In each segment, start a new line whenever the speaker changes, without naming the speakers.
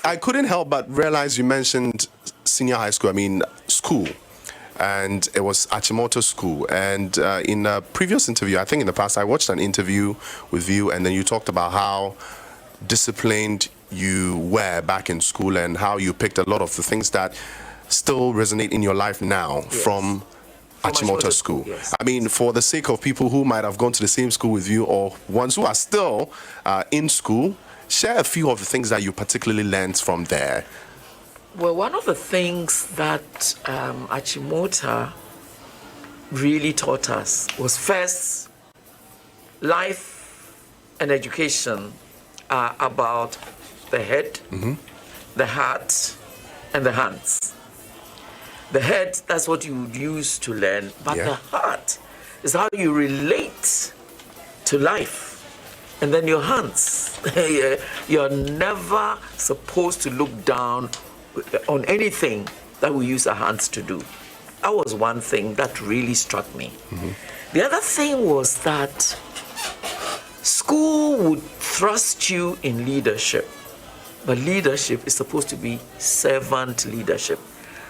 I couldn't help but realize you mentioned senior high school. I mean, school. And it was Achimota School. And in a previous interview, I think in the past, I watched an interview with you, and then you talked about how disciplined you were back in school and how you picked a lot of the things that still resonate in your life now from Achimota School.
Yes.
I mean, for the sake of people who might have gone to the same school with you or ones who are still in school, share a few of the things that you particularly learned from there.
Well, one of the things that Achimota really taught us was first, life and education are about the head, the heart, and the hands. The head, that's what you would use to learn, but the heart is how you relate to life. And then your hands, you're never supposed to look down on anything that we use our hands to do. That was one thing that really struck me. The other thing was that school would thrust you in leadership, but leadership is supposed to be servant leadership.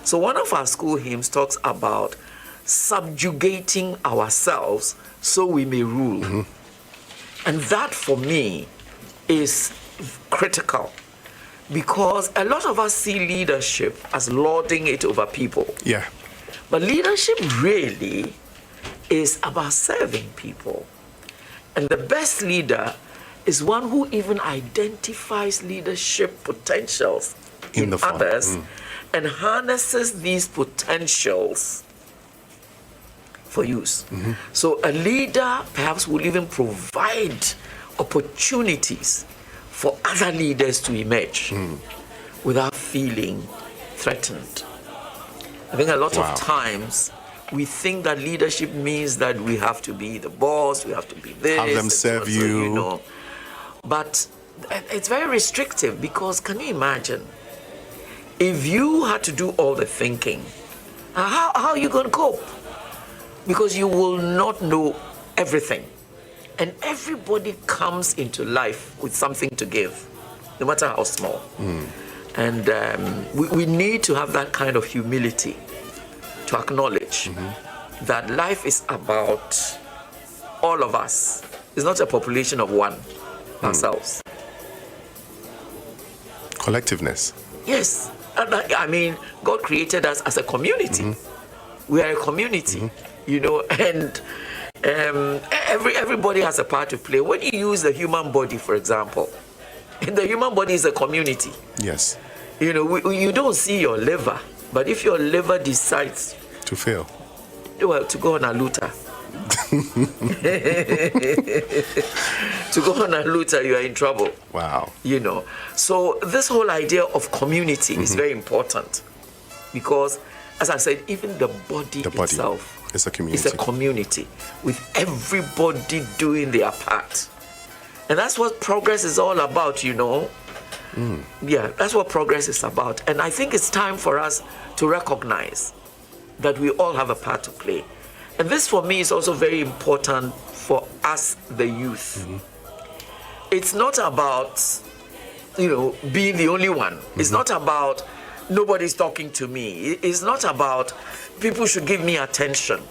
So one of our school hymns talks about subjugating ourselves so we may rule. And that for me is critical, because a lot of us see leadership as lording it over people.
Yeah.
But leadership really is about serving people. And the best leader is one who even identifies leadership potentials in others and harnesses these potentials for use. So a leader perhaps will even provide opportunities for other leaders to emerge without feeling threatened. I think a lot of times we think that leadership means that we have to be the boss, we have to be this.
Have them serve you.
But it's very restrictive, because can you imagine if you had to do all the thinking, how are you going to cope? Because you will not know everything. And everybody comes into life with something to give, no matter how small. And we need to have that kind of humility to acknowledge that life is about all of us. It's not a population of one, ourselves.
Collectiveness.
Yes. I mean, God created us as a community. We are a community, and everybody has a part to play. When you use the human body, for example, the human body is a community.
Yes.
You don't see your liver, but if your liver decides
to fail,
well, to go on a looter, to go on a looter, you are in trouble.
Wow.
So this whole idea of community is very important, because, as I said, even the body itself
is a community.
It's a community with everybody doing their part. And that's what progress is all about, Yeah, that's what progress is about. And I think it's time for us to recognize that we all have a part to play. And this, for me, is also very important for us, the youth. It's not about, being the only one. It's not about nobody's talking to me. It's not about people should give me attention.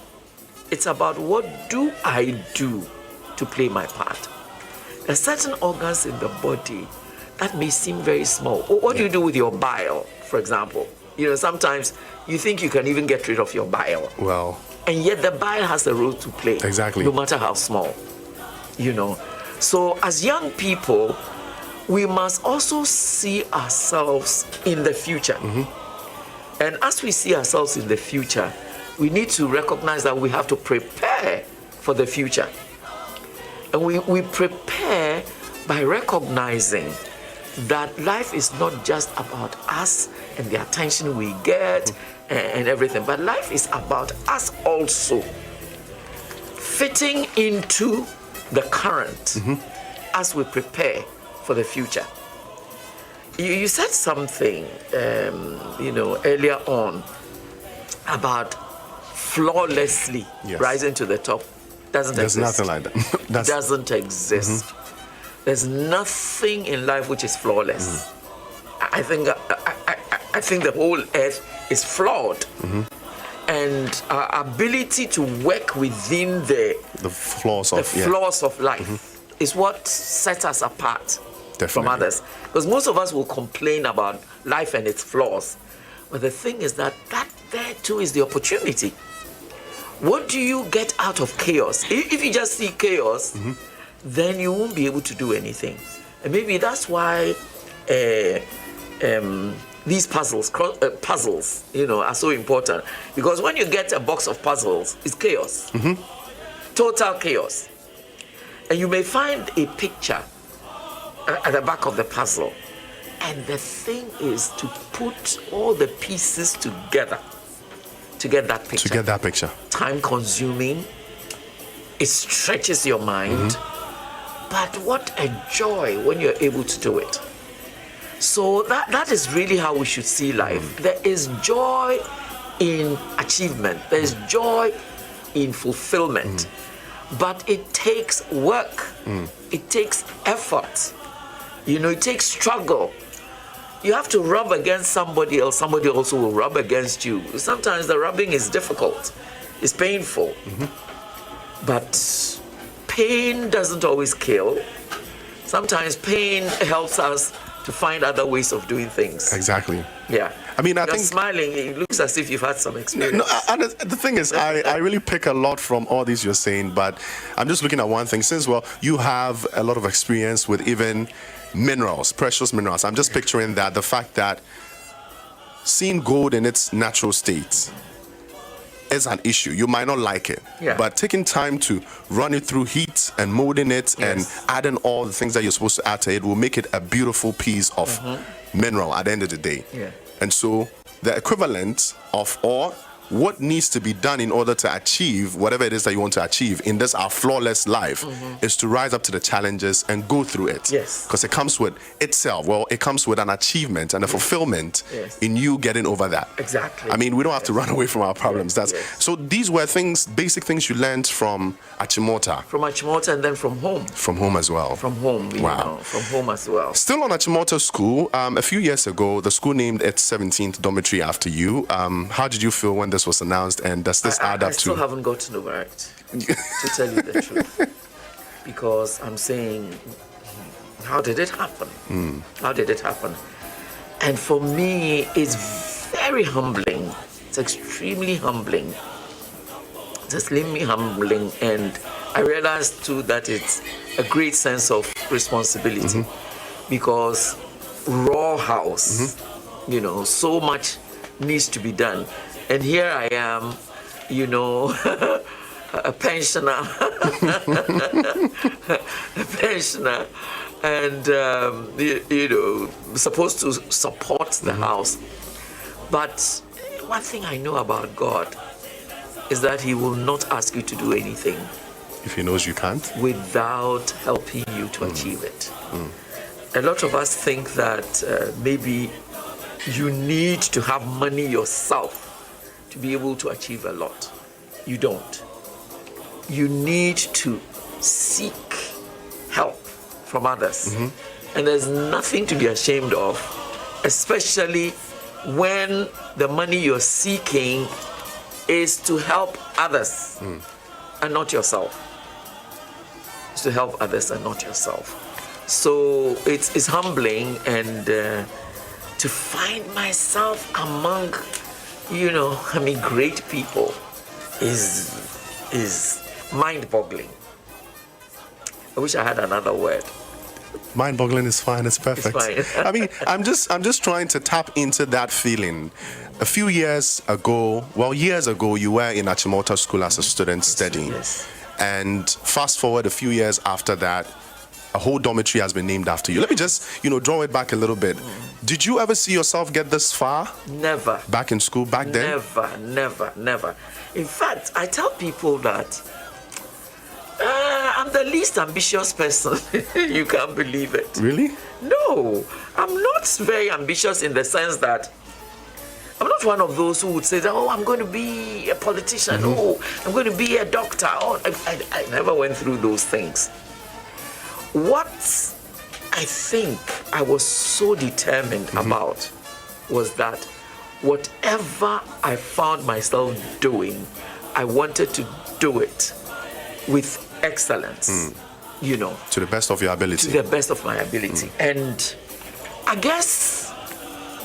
It's about what do I do to play my part. There are certain organs in the body that may seem very small. What do you do with your bile, for example? Sometimes you think you can even get rid of your bile.
Well.
And yet the bile has a role to play.
Exactly.
No matter how small. So as young people, we must also see ourselves in the future. And as we see ourselves in the future, we need to recognize that we have to prepare for the future. And we prepare by recognizing that life is not just about us and the attention we get and everything, but life is about us also fitting into the current as we prepare for the future. You said something, earlier on about flawlessly rising to the top. There's
nothing like that.
Doesn't exist. There's nothing in life which is flawless. I think the whole earth is flawed. And our ability to work within the
flaws of
life is what sets us apart from
Definitely.
others. Because most of us will complain about life and its flaws. But the thing is that there too is the opportunity. What do you get out of chaos? If you just see chaos, then you won't be able to do anything. And maybe that's why these puzzles, are so important. Because when you get a box of puzzles, it's chaos. Total chaos. And you may find a picture at the back of the puzzle. And the thing is to put all the pieces together to get that picture. Time consuming. It stretches your mind. But what a joy when you're able to do it. So that is really how we should see life. There is joy in achievement. There is joy in fulfillment. But it takes work. It takes effort. It takes struggle. You have to rub against somebody else. Somebody also will rub against you. Sometimes the rubbing is difficult. It's painful. But pain doesn't always kill. Sometimes pain helps us to find other ways of doing things.
Exactly.
Yeah.
I mean,
You're smiling. It looks as if you've had some experience.
And the thing is, I really pick a lot from all these you're saying, but I'm just looking at one thing. Since, you have a lot of experience with even minerals, precious minerals. I'm just picturing that, the fact that seeing gold in its natural state is an issue. You might not like it, but taking time to run it through heat and molding it and adding all the things that you're supposed to add to it will make it a beautiful piece of mineral at the end of the day. And so the equivalent of, or what needs to be done in order to achieve whatever it is that you want to achieve in this our flawless life is to rise up to the challenges and go through it. Because it comes with itself. It comes with an achievement and a fulfillment in you getting over that.
Exactly.
I mean, we don't have to run away from our problems. So these were basic things you learned from Achimota.
From Achimota and then from home.
From home as well.
From home, from home as well.
Still on Achimota School, a few years ago, the school named its 17th dormitory after you. How did you feel when this was announced, and does this add up to?
I still haven't gotten over it, to tell you the truth. Because I'm saying, how did it happen? How did it happen? And for me, it's very humbling. It's extremely humbling. It's extremely humbling. And I realized too that it's a great sense of responsibility. Because raw house, so much needs to be done. And here I am, a pensioner, and supposed to support the house. But one thing I know about God is that He will not ask you to do anything
if He knows you can't,
without helping you to achieve it. A lot of us think that maybe you need to have money yourself to be able to achieve a lot. You don't. You need to seek help from others. And there's nothing to be ashamed of, especially when the money you're seeking is to help others and not yourself. It's to help others and not yourself. So it's humbling, and to find myself among great people is mind-boggling. I wish I had another word.
Mind-boggling is fine. It's perfect.
It's fine.
I mean, I'm just trying to tap into that feeling. A few years ago, you were in Achimota School as a student studying. And fast forward a few years after that, a whole dormitory has been named after you. Let me just, draw it back a little bit. Did you ever see yourself get this far?
Never.
Back in school, back then?
Never. In fact, I tell people that I'm the least ambitious person. You can't believe it.
Really?
No, I'm not very ambitious in the sense that I'm not one of those who would say that, I'm going to be a politician. I'm going to be a doctor. I never went through those things. What I think I was so determined about was that whatever I found myself doing, I wanted to do it with excellence, you know.
To the best of your ability.
To the best of my ability. And I guess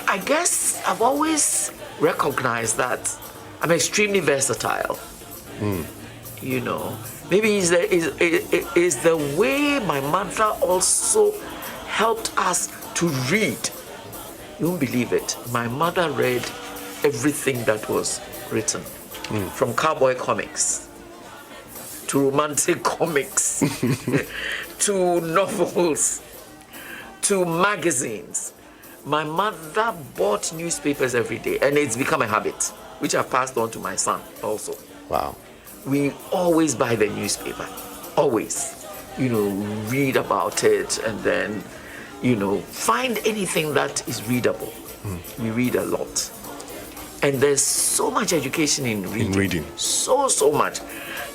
I've always recognized that I'm extremely versatile. You know, maybe is the way my mother also helped us to read. You won't believe it. My mother read everything that was written, from cowboy comics to romantic comics to novels to magazines. My mother bought newspapers every day, and it's become a habit, which I've passed on to my son also.
Wow.
We always buy the newspaper, always, you know, read about it, and then, you know, find anything that is readable. We read a lot. And there's so much education in reading. So much.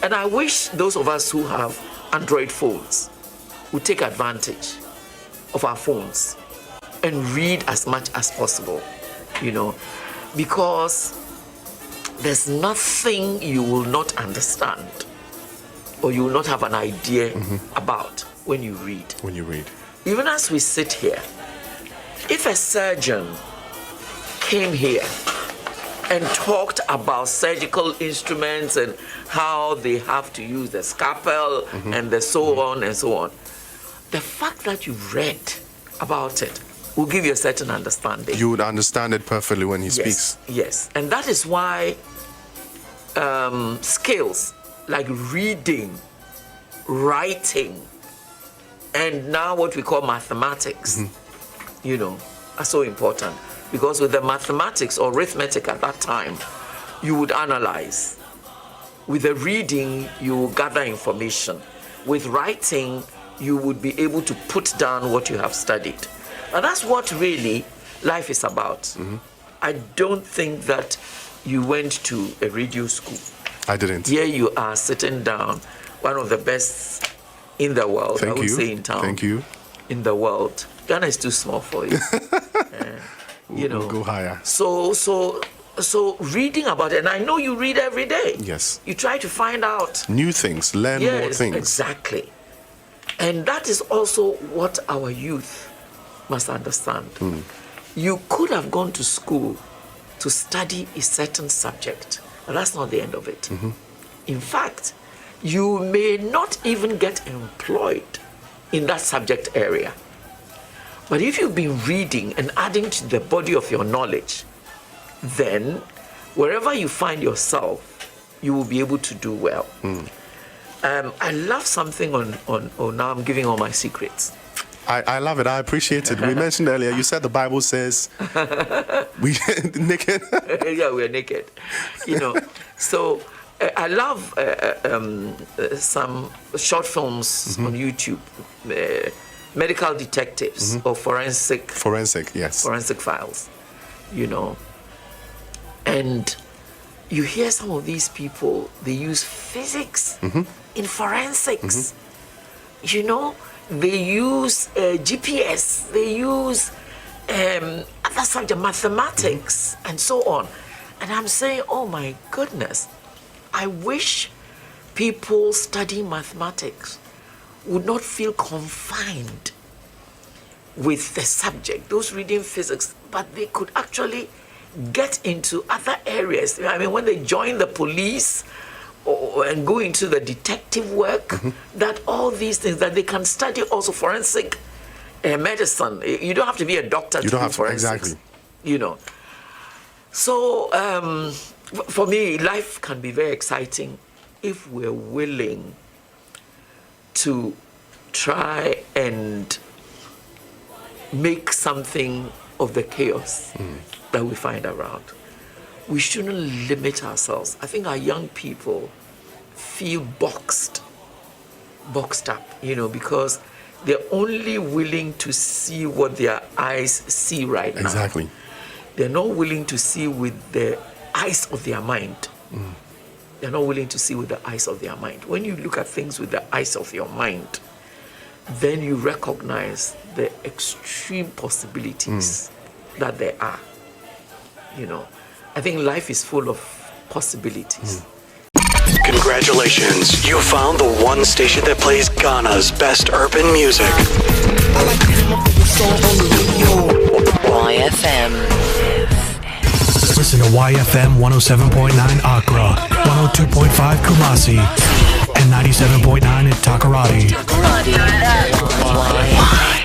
And I wish those of us who have Android phones would take advantage of our phones and read as much as possible, you know, because there's nothing you will not understand or you will not have an idea about when you read. Even as we sit here, if a surgeon came here and talked about surgical instruments and how they have to use the scalpel and the so on and so on, the fact that you read about it will give you a certain understanding.
You would understand it perfectly when he speaks.
Yes, and that is why skills like reading, writing, and now what we call mathematics, you know, are so important. Because with the mathematics or arithmetic at that time, you would analyze. With the reading, you would gather information. With writing, you would be able to put down what you have studied. And that's what really life is about. I don't think that you went to a radio school.
I didn't.
Here you are sitting down, one of the best in the world.
Thank
I would
you.
say in town.
Thank you.
In the world. Ghana is too small for you. You know.
We'll go higher.
So reading about it, and I know you read every day.
Yes.
You try to find out
new things, learn more things.
Exactly. And that is also what our youth must understand. You could have gone to school to study a certain subject, but that's not the end of it. In fact, you may not even get employed in that subject area. But if you've been reading and adding to the body of your knowledge, then wherever you find yourself, you will be able to do well. I love something on now I'm giving all my secrets.
I love it. I appreciate it. We mentioned earlier, you said the Bible says we naked.
Yeah, we're naked. You know, so I love some short films on YouTube, medical detectives or forensic files, you know. And you hear some of these people, they use physics in forensics. You know, they use GPS, they use other subject, mathematics, and so on. And I'm saying, oh my goodness, I wish people studying mathematics would not feel confined with the subject, those reading physics, but they could actually get into other areas. I mean, when they join the police and go into the detective work, that all these things, that they can study also forensic medicine. You don't have to be a doctor to do forensics.
Exactly.
You know. So, for me, life can be very exciting if we're willing to try and make something of the chaos that we find around. We shouldn't limit ourselves. I think our young people feel boxed up, you know, because they're only willing to see what their eyes see right now.
Exactly.
They're not willing to see with the eyes of their mind. They're not willing to see with the eyes of their mind. When you look at things with the eyes of your mind, then you recognize the extreme possibilities that there are. You know, I think life is full of possibilities.
Congratulations, you found the one station that plays Ghana's best urban music.
YFM.
Listen to YFM 107.9 Accra, 102.5 Kumasi, and 97.9 at Takoradi.